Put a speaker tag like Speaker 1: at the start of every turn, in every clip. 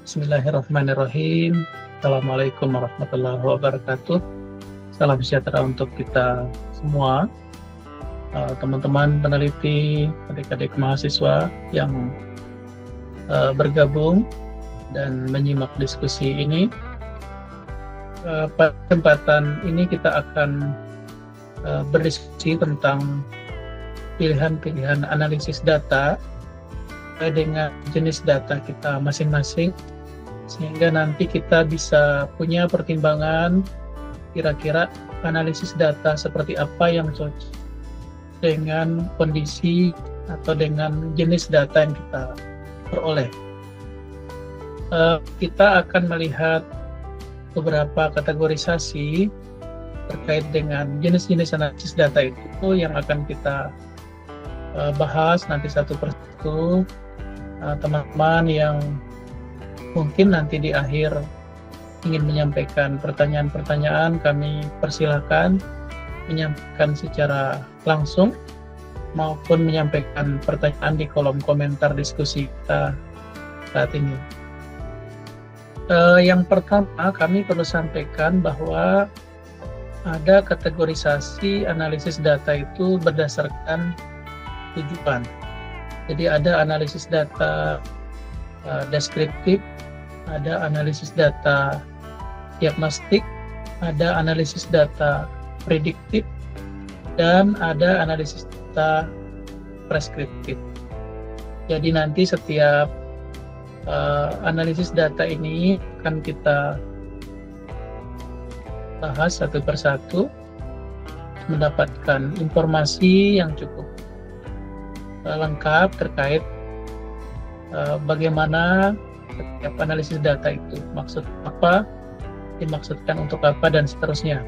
Speaker 1: Bismillahirrahmanirrahim. Assalamualaikum warahmatullahi wabarakatuh. Salam sejahtera untuk kita semua, teman-teman peneliti, adik-adik mahasiswa yang bergabung dan menyimak diskusi ini. Pada kesempatan ini kita akan berdiskusi tentang pilihan-pilihan analisis data dengan jenis data kita masing-masing, sehingga nanti kita bisa punya pertimbangan kira-kira analisis data seperti apa yang cocok dengan kondisi atau dengan jenis data yang kita peroleh. Kita akan melihat beberapa kategorisasi terkait dengan jenis-jenis analisis data itu yang akan kita bahas nanti satu persatu. Teman-teman yang mungkin nanti di akhir ingin menyampaikan pertanyaan-pertanyaan, kami persilahkan menyampaikan secara langsung maupun menyampaikan pertanyaan di kolom komentar diskusi kita saat ini. Yang pertama, kami perlu sampaikan bahwa ada kategorisasi analisis data itu berdasarkan tujuan. Jadi ada analisis data deskriptif, ada analisis data diagnostik, ada analisis data prediktif, dan ada analisis data preskriptif. Jadi nanti setiap analisis data ini akan kita bahas satu persatu, mendapatkan informasi yang cukup lengkap terkait bagaimana setiap analisis data itu, maksud apa, dimaksudkan untuk apa, dan seterusnya.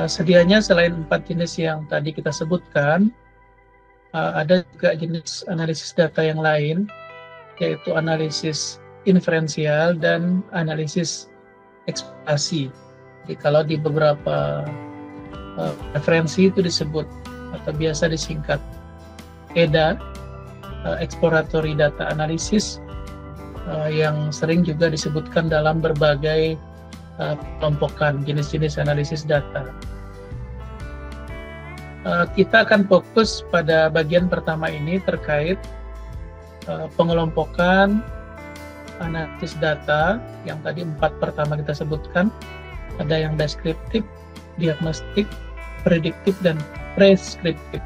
Speaker 1: Sedianya selain 4 jenis yang tadi kita sebutkan, ada juga jenis analisis data yang lain, yaitu analisis inferensial dan analisis ekspektasi. Jadi kalau di beberapa referensi itu disebut atau biasa disingkat EDA, Exploratory Data Analysis, yang sering juga disebutkan dalam berbagai kelompokan jenis-jenis analisis data. Kita akan fokus pada bagian pertama ini terkait pengelompokan analisis data yang tadi 4 pertama kita sebutkan. Ada yang deskriptif, diagnostik, prediktif, dan preskriptif.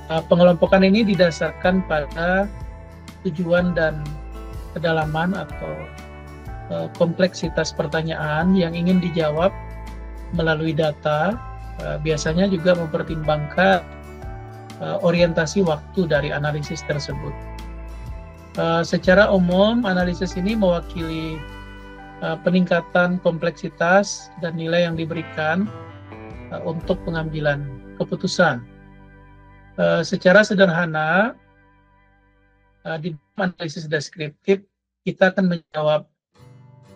Speaker 1: Pengelompokan ini didasarkan pada tujuan dan kedalaman atau kompleksitas pertanyaan yang ingin dijawab melalui data. Biasanya juga mempertimbangkan orientasi waktu dari analisis tersebut. Secara umum, analisis ini mewakili peningkatan kompleksitas dan nilai yang diberikan untuk pengambilan keputusan. Secara sederhana, di analisis deskriptif kita akan menjawab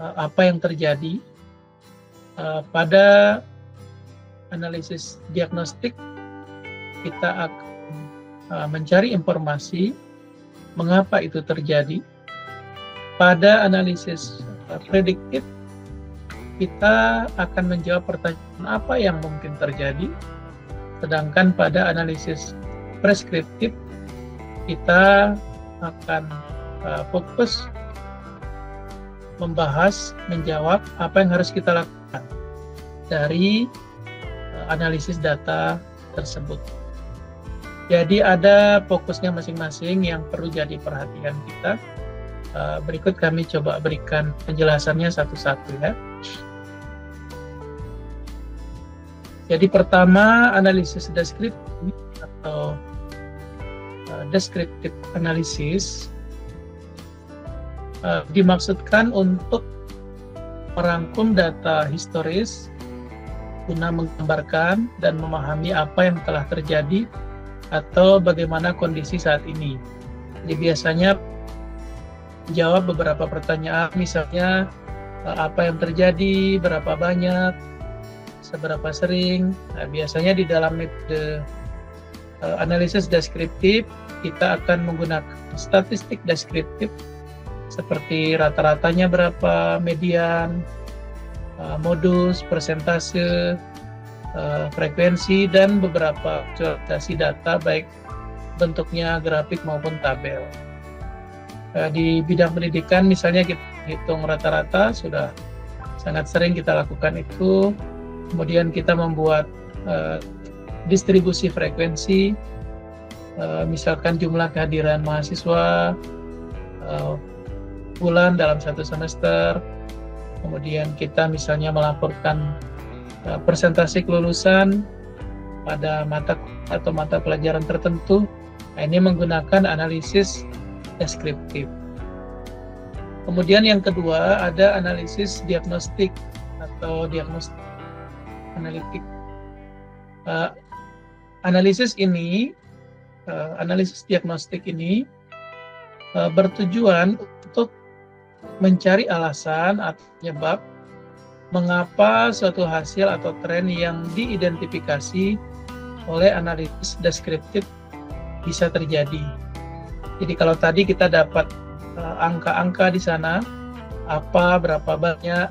Speaker 1: apa yang terjadi. Pada analisis diagnostik kita akan mencari informasi mengapa itu terjadi. Pada analisis prediktif kita akan menjawab pertanyaan apa yang mungkin terjadi. Sedangkan pada analisis preskriptif kita akan fokus membahas, menjawab apa yang harus kita lakukan dari analisis data tersebut. Jadi ada fokusnya masing-masing yang perlu jadi perhatian kita. Berikut kami coba berikan penjelasannya satu-satu ya. Jadi pertama, analisis deskriptif atau deskriptif analisis dimaksudkan untuk merangkum data historis guna menggambarkan dan memahami apa yang telah terjadi atau bagaimana kondisi saat ini. Jadi biasanya jawab beberapa pertanyaan, misalnya apa yang terjadi, berapa banyak, seberapa sering. Nah, biasanya di dalam metode analisis deskriptif, kita akan menggunakan statistik deskriptif seperti rata-ratanya berapa, median, modus, persentase, frekuensi, dan beberapa visualisasi data baik bentuknya grafik maupun tabel. Di bidang pendidikan misalnya kita hitung rata-rata, sudah sangat sering kita lakukan itu. Kemudian kita membuat distribusi frekuensi, misalkan jumlah kehadiran mahasiswa bulan dalam satu semester. Kemudian kita misalnya melaporkan persentase kelulusan pada mata atau mata pelajaran tertentu. Nah, ini menggunakan analisis deskriptif. Kemudian yang kedua ada analisis diagnostik atau diagnostik analitik. Analisis diagnostik ini bertujuan untuk mencari alasan atau penyebab mengapa suatu hasil atau tren yang diidentifikasi oleh analisis deskriptif bisa terjadi. Jadi kalau tadi kita dapat angka-angka di sana, apa, berapa banyak,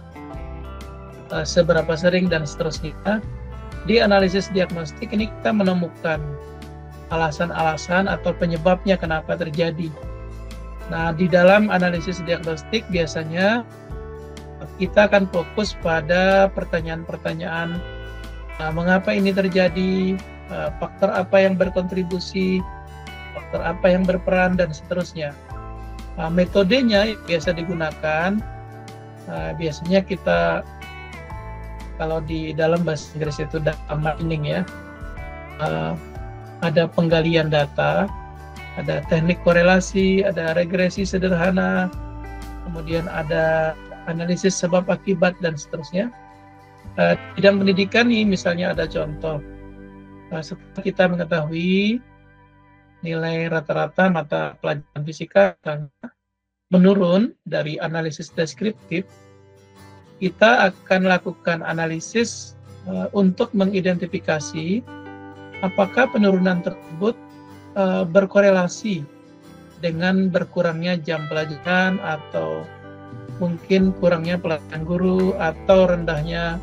Speaker 1: seberapa sering, dan seterusnya, di analisis diagnostik ini kita menemukan alasan-alasan atau penyebabnya kenapa terjadi. Nah, di dalam analisis diagnostik biasanya kita akan fokus pada pertanyaan-pertanyaan mengapa ini terjadi, faktor apa yang berkontribusi, faktor apa yang berperan, dan seterusnya. Metodenya biasa digunakan, biasanya kita kalau di dalam bahasa Inggris itu data mining ya, ada penggalian data, ada teknik korelasi, ada regresi sederhana, kemudian ada analisis sebab akibat, dan seterusnya. Di bidang pendidikan nih misalnya ada contoh, setelah kita mengetahui nilai rata-rata mata pelajaran fisika menurun dari analisis deskriptif, kita akan lakukan analisis untuk mengidentifikasi apakah penurunan tersebut berkorelasi dengan berkurangnya jam pelajaran, atau mungkin kurangnya pelatihan guru, atau rendahnya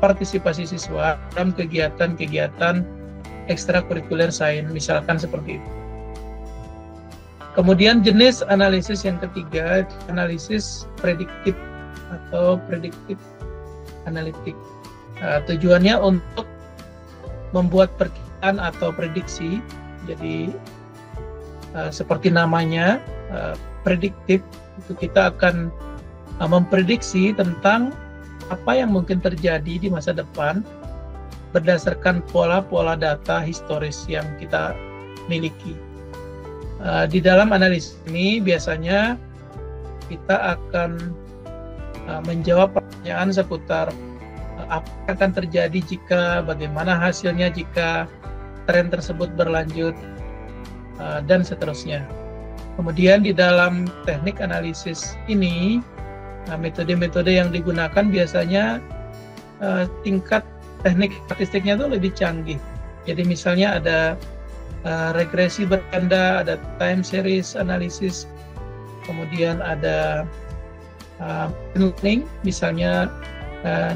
Speaker 1: partisipasi siswa dalam kegiatan-kegiatan ekstrakurikuler sains, misalkan seperti itu. Kemudian jenis analisis yang ketiga, analisis prediktif atau prediktif analitik. Tujuannya untuk membuat perkiraan atau prediksi. Jadi seperti namanya, prediktif, itu kita akan memprediksi tentang apa yang mungkin terjadi di masa depan berdasarkan pola-pola data historis yang kita miliki. Di dalam analisis ini biasanya kita akan menjawab pertanyaan seputar apa yang akan terjadi jika, bagaimana hasilnya jika tren tersebut berlanjut, dan seterusnya. Kemudian di dalam teknik analisis ini, metode-metode yang digunakan biasanya tingkat teknik statistiknya itu lebih canggih. Jadi misalnya ada regresi berganda, ada time series analysis, kemudian ada learning, misalnya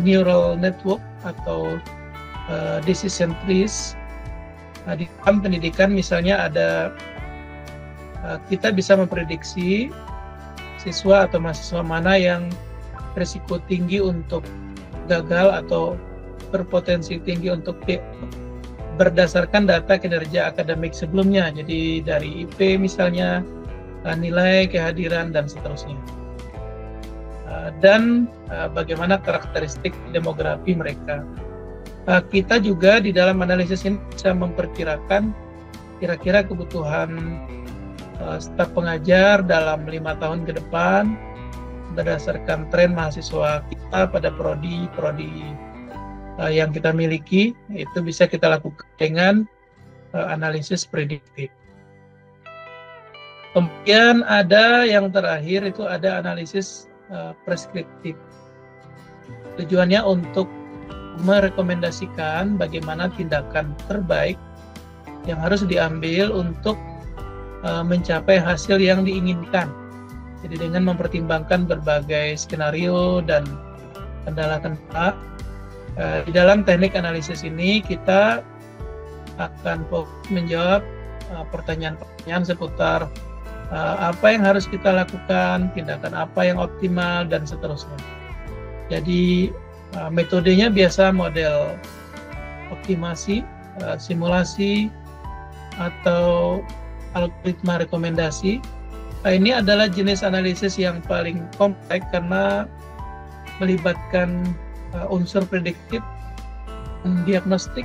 Speaker 1: neural network atau decision trees. Di dalam pendidikan misalnya ada kita bisa memprediksi siswa atau mahasiswa mana yang risiko tinggi untuk gagal atau berpotensi tinggi untuk berdasarkan data kinerja akademik sebelumnya. Jadi dari IP misalnya, nilai, kehadiran, dan seterusnya. Dan bagaimana karakteristik demografi mereka. Kita juga di dalam analisis ini bisa memperkirakan kira-kira kebutuhan staf pengajar dalam 5 tahun ke depan berdasarkan tren mahasiswa kita pada prodi yang kita miliki. Itu bisa kita lakukan dengan analisis prediktif. Kemudian ada yang terakhir, itu ada analisis preskriptif. Tujuannya untuk merekomendasikan bagaimana tindakan terbaik yang harus diambil untuk mencapai hasil yang diinginkan. Jadi dengan mempertimbangkan berbagai skenario dan kendala-kendala, di dalam teknik analisis ini kita akan fokus menjawab pertanyaan-pertanyaan seputar apa yang harus kita lakukan, tindakan apa yang optimal, dan seterusnya. Jadi metodenya biasa model optimasi, simulasi, atau algoritma rekomendasi. Ini adalah jenis analisis yang paling kompleks karena melibatkan unsur prediktif dan diagnostik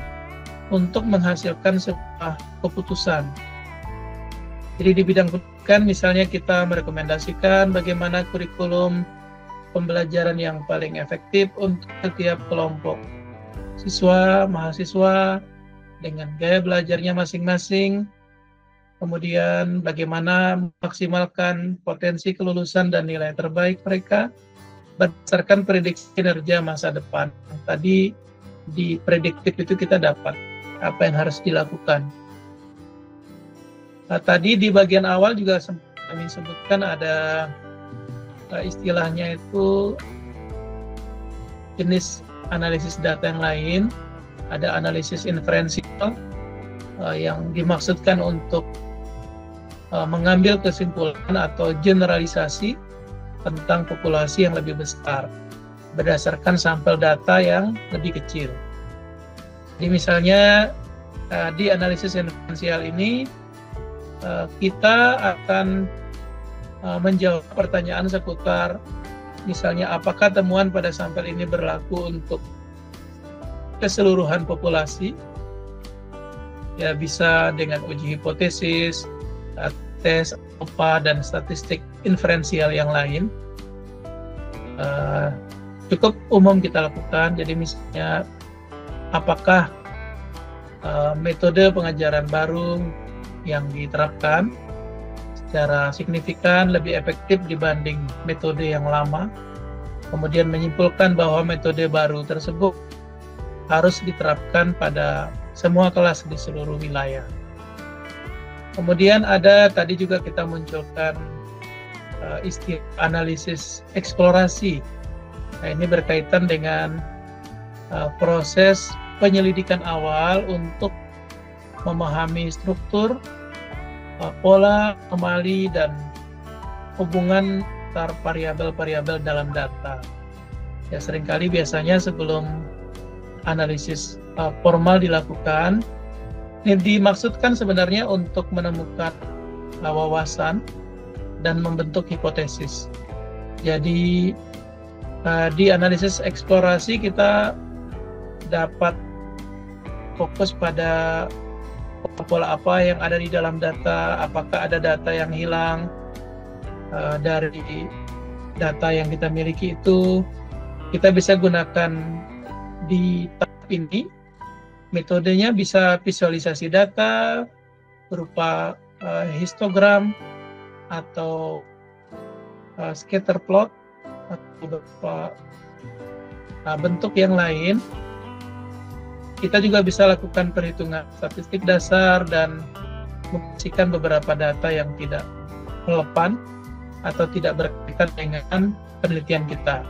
Speaker 1: untuk menghasilkan sebuah keputusan. Jadi di bidang pendidikan misalnya kita merekomendasikan bagaimana kurikulum pembelajaran yang paling efektif untuk setiap kelompok siswa, mahasiswa dengan gaya belajarnya masing-masing. Kemudian bagaimana memaksimalkan potensi kelulusan dan nilai terbaik mereka berdasarkan prediksi kinerja masa depan. Tadi di prediktif itu kita dapat apa yang harus dilakukan. Tadi di bagian awal juga kami sebutkan ada istilahnya itu jenis analisis data yang lain. Ada analisis inferensial yang dimaksudkan untuk mengambil kesimpulan atau generalisasi tentang populasi yang lebih besar berdasarkan sampel data yang lebih kecil. Jadi misalnya di analisis inferensial ini kita akan menjawab pertanyaan seputar misalnya apakah temuan pada sampel ini berlaku untuk keseluruhan populasi, ya bisa dengan uji hipotesis, tes ALPHA, dan statistik inferensial yang lain. Cukup umum kita lakukan. Jadi misalnya apakah metode pengajaran baru yang diterapkan secara signifikan lebih efektif dibanding metode yang lama, kemudian menyimpulkan bahwa metode baru tersebut harus diterapkan pada semua kelas di seluruh wilayah. Kemudian ada tadi juga kita munculkan istilah analisis eksplorasi. Nah, ini berkaitan dengan proses penyelidikan awal untuk memahami struktur, pola, anomali, dan hubungan antar variabel-variabel dalam data. Ya, seringkali biasanya sebelum analisis formal dilakukan, ini dimaksudkan sebenarnya untuk menemukan wawasan dan membentuk hipotesis. Jadi di analisis eksplorasi kita dapat fokus pada pola apa yang ada di dalam data, apakah ada data yang hilang dari data yang kita miliki itu. Kita bisa gunakan di tahap ini. Metodenya bisa visualisasi data berupa histogram atau scatter plot atau beberapa bentuk yang lain. Kita juga bisa lakukan perhitungan statistik dasar dan membersihkan beberapa data yang tidak relevan atau tidak berkaitan dengan penelitian kita.